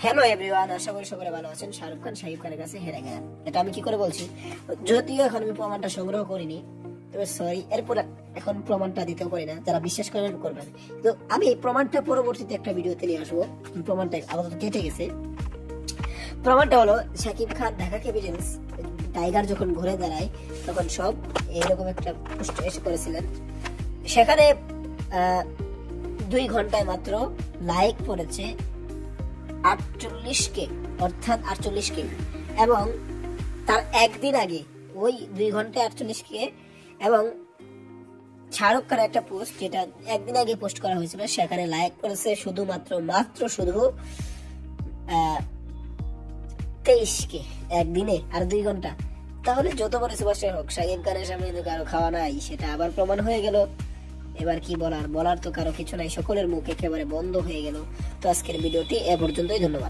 Hello everyone, আশা করি সকলে ভালো আছেন। শাহরুখ খান শাহিব খানের কাছে হেরে গেলেন, এটা আমি কি করে বলছি? যদিও এখন আমি প্রমাণটা সংগ্রহ করিনি, তবে সরি, এরপর এখন প্রমাণটা দিতেও পারি না। যারা বিশ্বাস করবেন করবেন, তো আমি এই প্রমাণটা পরবর্তীতে একটা ভিডিওতে নিয়ে আসবো। প্রমাণটা আপাতত কেটে গেছে। প্রমাণটা হলো, শাকিব খান ঢাকা ক্যাপিটালস টাইগার যখন ঘুরে দাঁড়ায় তখন সব এইরকম একটা পোস্ট এসে করেছিলেন। সেখানে 2 ঘন্টায় মাত্র লাইক পড়েছে 48K, অর্থাৎ 48K। এবং তার একদিন আগে ওই 2 ঘন্টায় 48K এবং শাহরুখ খানের একটা পোস্ট, যেটা একদিন আগে পোস্ট করা হয়েছিল, সেখানে লাইক করেছে শুধুমাত্র শুধু 23K একদিনে আর 2 ঘন্টা। তাহলে যত বড় সুপারস্টার হোক, শাকিব খানের সামনে তো কারো খাওয়া নাই, সেটা আবার প্রমাণ হয়ে গেল। এবার কি বলার তো কারো কিছু নাই, সকলের মুখ একেবারে বন্ধ হয়ে গেল। তো আজকের ভিডিওটি এ পর্যন্তই, ধন্যবাদ।